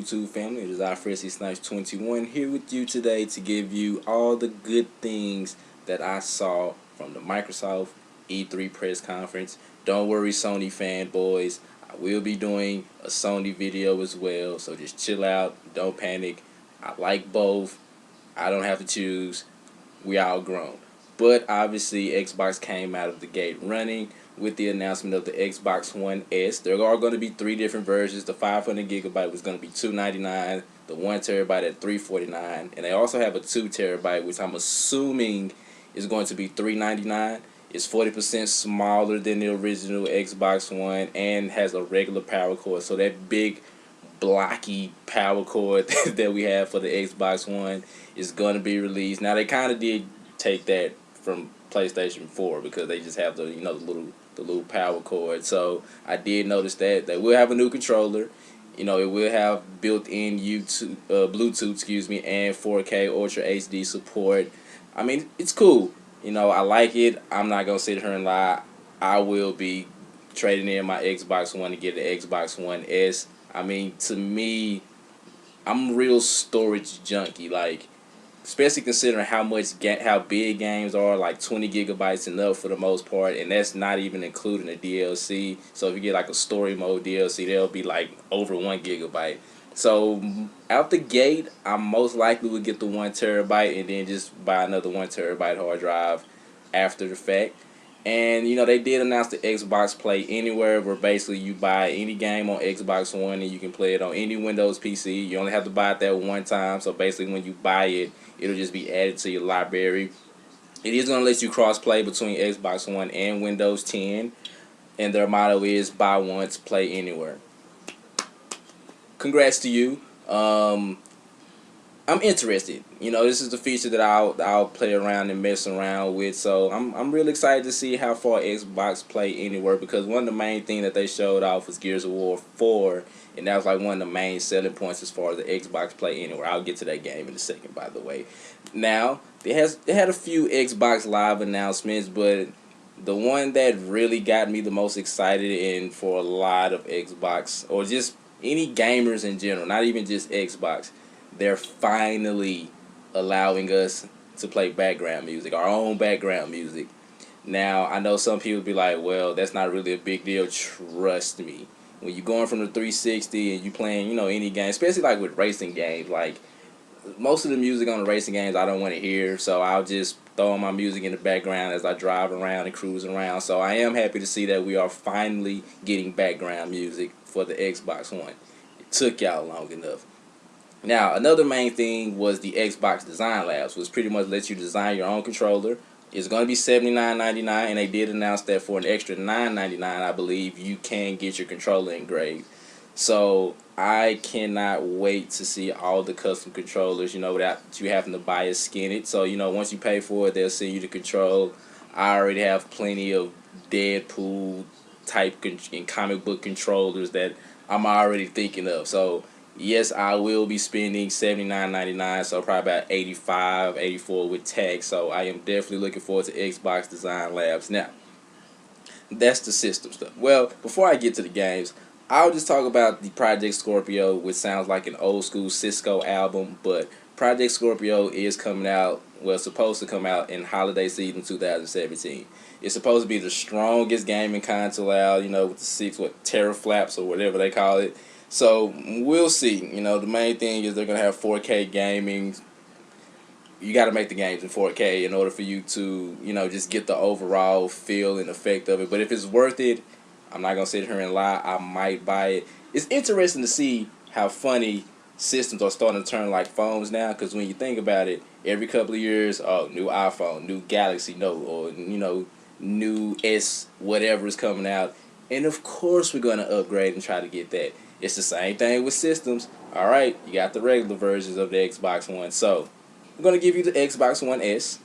YouTube family. It is our Freshly Snipes21 here with you today to give you all the good things that I saw from the Microsoft E3 press conference. Don't worry, Sony fanboys. I will be doing a Sony video as well, so just chill out. Don't panic. I like both. I don't have to choose. We all grown. But obviously Xbox came out of the gate running with the announcement of the Xbox One S. There are going to be 3 different versions. The 500 gigabyte was going to be $299, the 1 terabyte at $349, and they also have a 2 terabyte, which I'm assuming is going to be $399. It's 40% smaller than the original Xbox One and has a regular power cord. So that big blocky power cord that we have for the Xbox One is going to be released. Now they kind of did take that from PlayStation 4 because they just have the the little power cord. So I did notice that they will have a new controller. It will have built-in Bluetooth, and 4K Ultra HD support. I mean, it's cool. I like it. I'm not gonna sit here and lie. I will be trading in my Xbox One to get the Xbox One S. I mean, to me, I'm real storage junkie. Like, especially considering how big games are, like 20 gigabytes enough for the most part, and that's not even including the DLC. So if you get like a story mode DLC, they'll be like over 1 gigabyte. So out the gate, I most likely would get the 1 terabyte and then just buy another 1 terabyte hard drive after the fact. And they did announce the Xbox Play Anywhere, where basically you buy any game on Xbox One and you can play it on any Windows PC. You only have to buy it that one time, so basically when you buy it, it'll just be added to your library. It is going to let you cross-play between Xbox One and Windows 10, and their motto is buy once, play anywhere. Congrats to you. I'm interested. This is the feature that I'll play around and mess around with. So I'm really excited to see how far Xbox Play Anywhere, because one of the main things that they showed off was Gears of War 4, and that was like one of the main selling points as far as the Xbox Play Anywhere. I'll get to that game in a second, by the way. Now, they had a few Xbox Live announcements, but the one that really got me the most excited, and for a lot of Xbox, or just any gamers in general, not even just Xbox, they're finally allowing us to play background music, our own background music. Now, I know some people be like, well, that's not really a big deal. Trust me. When you're going from the 360 and you playing, any game, especially like with racing games, like most of the music on the racing games I don't want to hear, so I'll just throw on my music in the background as I drive around and cruise around. So I am happy to see that we are finally getting background music for the Xbox One. It took y'all long enough. Now, another main thing was the Xbox Design Labs, which pretty much lets you design your own controller. It's going to be $79.99, and they did announce that for an extra $9.99, I believe, you can get your controller engraved. So I cannot wait to see all the custom controllers, without you having to buy a skin it. So, once you pay for it, they'll send you the control. I already have plenty of Deadpool type and comic book controllers that I'm already thinking of. So yes, I will be spending $79.99, so probably about $85, $84 with tax. So I am definitely looking forward to Xbox Design Labs. Now, that's the system stuff. Well, before I get to the games, I'll just talk about the Project Scorpio, which sounds like an old school Cisco album, but Project Scorpio is coming out, well, supposed to come out in holiday season 2017. It's supposed to be the strongest gaming console out, with the 6 teraflops or whatever they call it. So we'll see. The main thing is they're going to have 4K gaming. You got to make the games in 4K in order for you to, just get the overall feel and effect of it. But if it's worth it, I'm not going to sit here and lie, I might buy it. It's interesting to see how funny systems are starting to turn like phones now, because when you think about it, every couple of years, oh, new iPhone, new Galaxy Note, or, new S whatever is coming out. And of course we're going to upgrade and try to get that. It's the same thing with systems. Alright, you got the regular versions of the Xbox One. So, we're going to give you the Xbox One S.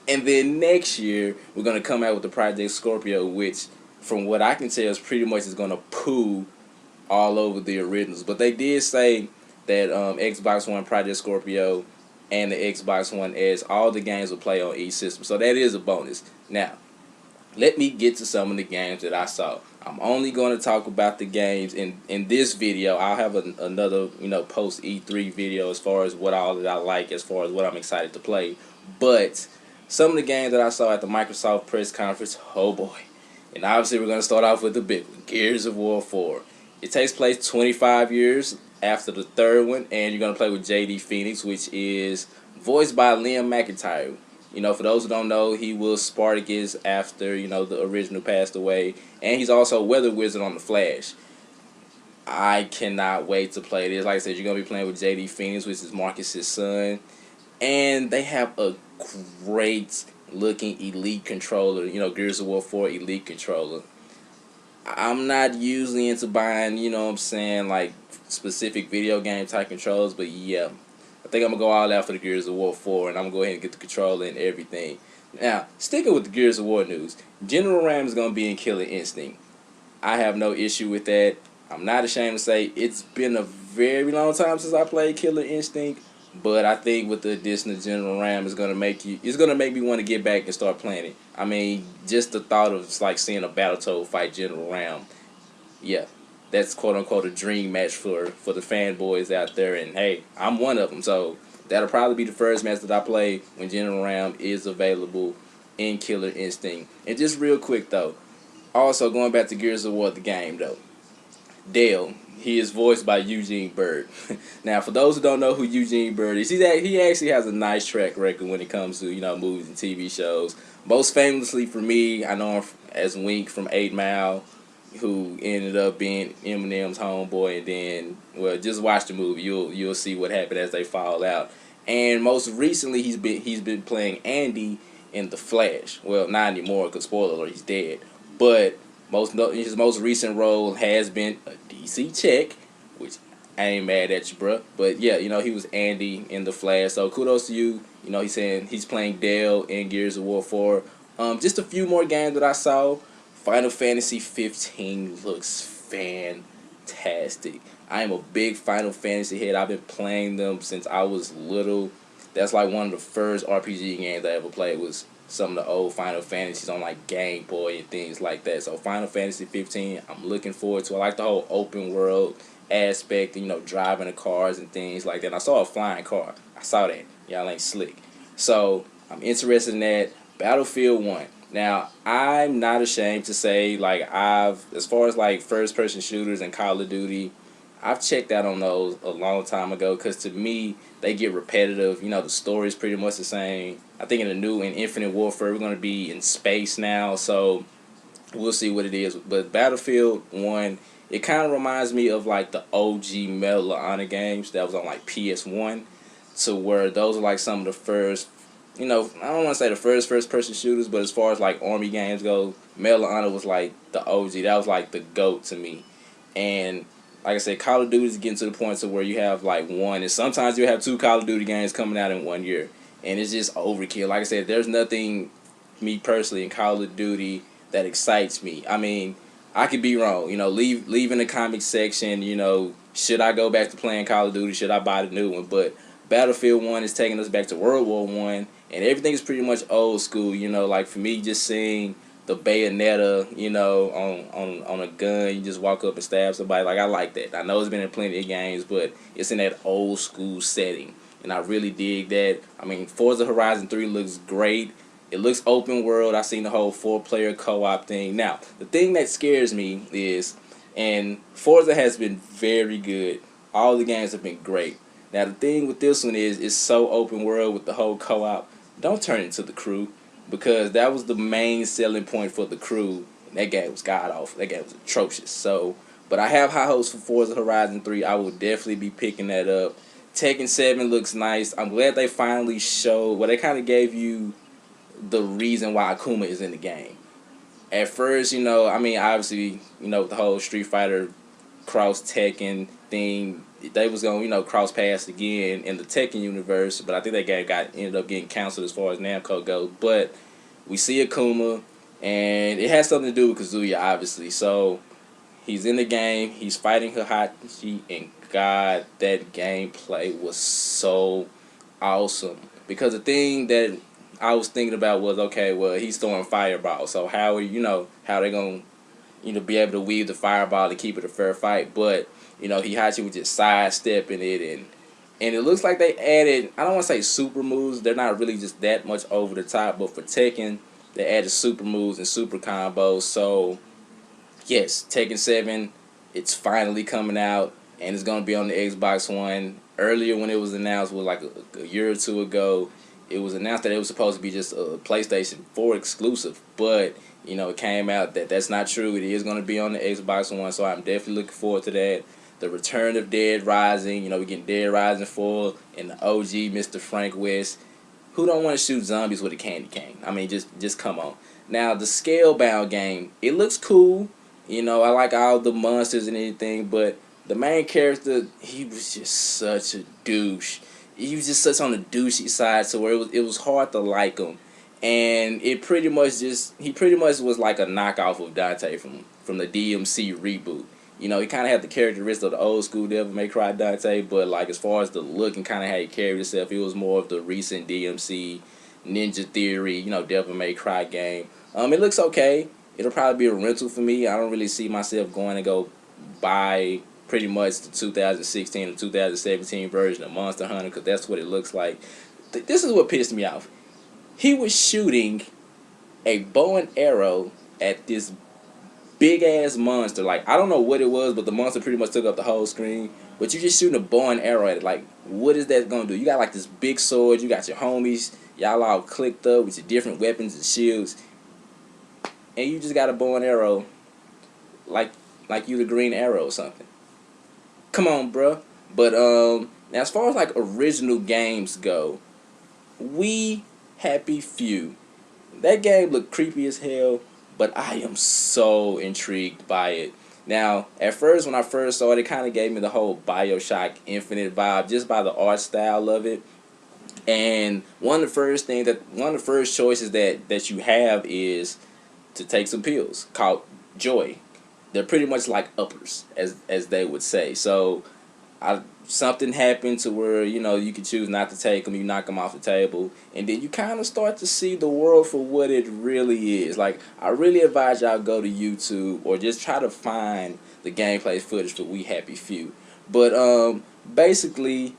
And then next year, we're going to come out with the Project Scorpio, which, from what I can tell, is pretty much is going to poo all over the originals. But they did say that Xbox One, Project Scorpio, and the Xbox One S, all the games will play on each system. So that is a bonus. Now, let me get to some of the games that I saw. I'm only going to talk about the games in this video. I'll have another post E3 video as far as what all that I like, as far as what I'm excited to play. But some of the games that I saw at the Microsoft press conference, oh boy. And obviously we're going to start off with the big one, Gears of War 4. It takes place 25 years after the third one, and you're going to play with JD Phoenix, which is voiced by Liam McIntyre. For those who don't know, he was Spartacus after, the original passed away. And he's also Weather Wizard on The Flash. I cannot wait to play this. Like I said, you're going to be playing with JD Phoenix, which is Marcus's son. And they have a great looking Elite controller. Gears of War 4 Elite controller. I'm not usually into buying, like specific video game type controllers. But yeah, I think I'm going to go all out for the Gears of War 4, and I'm going to go ahead and get the controller and everything. Now, sticking with the Gears of War news, General Ram is going to be in Killer Instinct. I have no issue with that. I'm not ashamed to say it's been a very long time since I played Killer Instinct, but I think with the addition of General Ram, it's gonna make me want to get back and start playing it. I mean, just the thought of like seeing a Battletoad fight General Ram, yeah, that's quote unquote a dream match for the fanboys out there, and hey, I'm one of them. So that'll probably be the first match that I play when General Ram is available in Killer Instinct. And just real quick though, also going back to Gears of War the game though, Dale, he is voiced by Eugene Bird. Now, for those who don't know who Eugene Bird is, he actually has a nice track record when it comes to movies and TV shows. Most famously for me, I know him as Wink from 8 Mile, who ended up being Eminem's homeboy, and then, well, just watch the movie. You'll see what happened as they fall out. And most recently, he's been playing Andy in The Flash. Well, not anymore, because spoiler alert, he's dead. But his most recent role has been a DC Check, which I ain't mad at you, bruh. But yeah, he was Andy in The Flash. So kudos to you. He's saying he's playing Dale in Gears of War 4. Just a few more games that I saw. Final Fantasy 15 looks fantastic. I am a big Final Fantasy head. I've been playing them since I was little. That's like one of the first RPG games I ever played was some of the old Final Fantasies on like Game Boy and things like that. So Final Fantasy 15, I'm looking forward to. I like the whole open world aspect, driving the cars and things like that. And I saw a flying car. I saw that. Y'all ain't slick. So I'm interested in that. Battlefield 1. Now, I'm not ashamed to say, like, as far as like first person shooters and Call of Duty, I've checked out on those a long time ago, because to me, they get repetitive. The story's pretty much the same. I think in Infinite Warfare, we're going to be in space now, so we'll see what it is. But Battlefield 1, it kind of reminds me of like the OG Medal of Honor games that was on like PS1, to where those are like some of the first, I don't want to say the first person shooters, but as far as like army games go, Medal of Honor was like the OG. That was like the GOAT to me. And like I said, Call of Duty is getting to the point to where you have like one, and sometimes you have 2 Call of Duty games coming out in 1 year, and it's just overkill. Like I said, there's nothing, me personally, in Call of Duty that excites me. I mean, I could be wrong. Leaving the comic section. Should I go back to playing Call of Duty? Should I buy the new one? But Battlefield 1 is taking us back to World War 1, and everything is pretty much old school. Like for me, just seeing the bayonetta, on a gun, you just walk up and stab somebody. Like, I like that. I know it's been in plenty of games, but it's in that old school setting, and I really dig that. I mean, Forza Horizon 3 looks great. It looks open world. I've seen the whole 4-player co-op thing. Now, the thing that scares me is, and Forza has been very good. All the games have been great. Now, the thing with this one is, it's so open world with the whole co-op. Don't turn it into The Crew, because that was the main selling point for The Crew. And that game was god-awful. That game was atrocious. So, but I have high hopes for Forza Horizon 3. I will definitely be picking that up. Tekken 7 looks nice. I'm glad they finally showed, well, they kind of gave you the reason why Akuma is in the game. At first, obviously, the whole Street Fighter cross Tekken thing, they was going to, cross paths again in the Tekken universe, but I think that game ended up getting canceled as far as Namco goes. But we see Akuma, and it has something to do with Kazuya, obviously. So he's in the game, he's fighting Heihachi, and God, that gameplay was so awesome. Because the thing that I was thinking about was, okay, well, he's throwing fireball, so how are how they gonna be able to weave the fireball and keep it a fair fight? But Heihachi was just sidestepping it, and it looks like they added, I don't want to say super moves, they're not really just that much over the top, but for Tekken, they added super moves and super combos. So yes, Tekken 7, it's finally coming out, and it's going to be on the Xbox One. Earlier when it was announced, was like a year or two ago, it was announced that it was supposed to be just a PlayStation 4 exclusive, but it came out that that's not true. It is going to be on the Xbox One, so I'm definitely looking forward to that. The return of Dead Rising, we're getting Dead Rising 4 and the OG Mr. Frank West. Who don't want to shoot zombies with a candy cane? I mean, just come on. Now, the Scalebound game, it looks cool. I like all the monsters and everything, but the main character, he was just such a douche. He was just such on the douchey side, so where it was hard to like him. And he pretty much was like a knockoff of Dante from the DMC reboot. He kind of had the characteristics of the old school Devil May Cry Dante, but like as far as the look and kind of how he carried himself, it was more of the recent DMC Ninja Theory, Devil May Cry game. It looks okay. It'll probably be a rental for me. I don't really see myself going to go buy pretty much the 2016 or 2017 version of Monster Hunter, because that's what it looks like. This is what pissed me off. He was shooting a bow and arrow at this big ass monster. Like, I don't know what it was, but the monster pretty much took up the whole screen. But you just shooting a bow and arrow at it. Like, what is that gonna do? You got like this big sword, you got your homies, y'all all clicked up with your different weapons and shields, and you just got a bow and arrow like you the Green Arrow or something. Come on, bruh. But now as far as like original games go, We Happy Few, that game looked creepy as hell, but I am so intrigued by it. Now, at first, when I first saw it, it kind of gave me the whole BioShock Infinite vibe, just by the art style of it. And one of the first choices that you have is to take some pills called Joy. They're pretty much like uppers, as they would say. So, something happened to where you can choose not to take them. You knock them off the table, and then you kind of start to see the world for what it really is. Like, I really advise y'all go to YouTube or just try to find the gameplay footage for We Happy Few. But basically,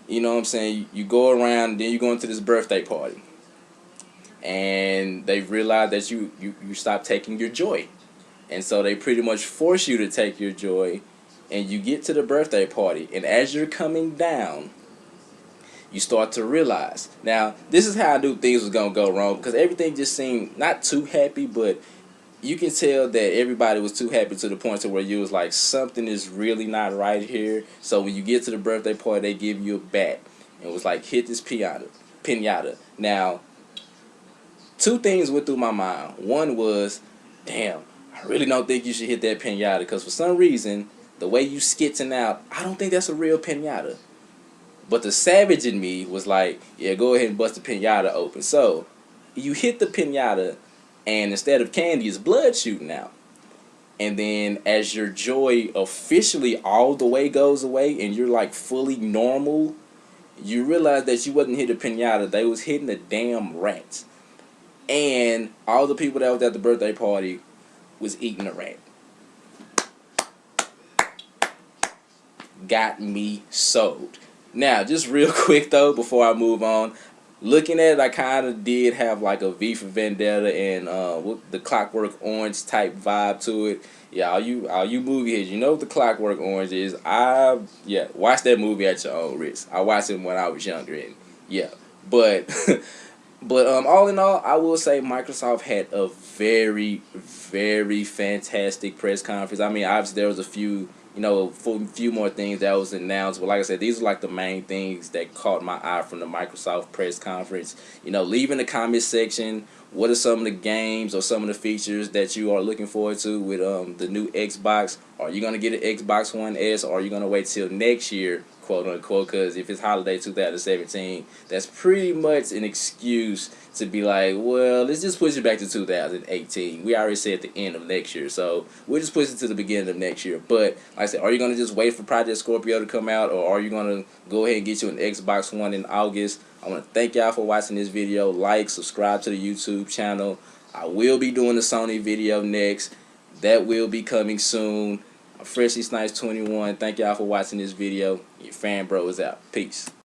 what I'm saying, you go around, and then you go into this birthday party, and they realize that you stop taking your joy, and so they pretty much force you to take your joy. And you get to the birthday party, and as you're coming down, you start to realize. Now, this is how I knew things was going to go wrong, because everything just seemed not too happy, but you can tell that everybody was too happy to the point to where you was like, something is really not right here. So when you get to the birthday party, they give you a bat. And it was like, hit this pinata. Now, two things went through my mind. One was, damn, I really don't think you should hit that pinata, because for some reason, the way you skitzing out, I don't think that's a real pinata. But the savage in me was like, yeah, go ahead and bust the pinata open. So, you hit the pinata, and instead of candy, it's blood shooting out. And then as your joy officially all the way goes away, and you're like fully normal, you realize that you wasn't hitting a pinata, they was hitting a damn rat. And all the people that was at the birthday party was eating a rat. Got me sold. Now, just real quick though, before I move on, looking at it, I kind of did have like a V for Vendetta and the Clockwork Orange type vibe to it. Yeah, all you movie heads, you know what the Clockwork Orange is. Watch that movie at your own risk. I watched it when I was younger, and yeah, but but all in all, I will say Microsoft had a very, very fantastic press conference. I mean, obviously there was a few more things that was announced, but like I said, these are like the main things that caught my eye from the Microsoft press conference. Leave in the comment section, what are some of the games or some of the features that you are looking forward to with the new Xbox? Are you going to get an Xbox One S, or are you going to wait till next year, quote unquote, because if it's holiday 2017, that's pretty much an excuse to be like, well, let's just push it back to 2018. We already said the end of next year, so we'll just push it to the beginning of next year. But like I said, are you going to just wait for Project Scorpio to come out, or are you going to go ahead and get you an Xbox One in August? I want to thank y'all for watching this video. Like, subscribe to the YouTube channel. I will be doing the Sony video next. That will be coming soon. I'm Freshly Snipes21. Thank y'all for watching this video. Your fan bro is out. Peace.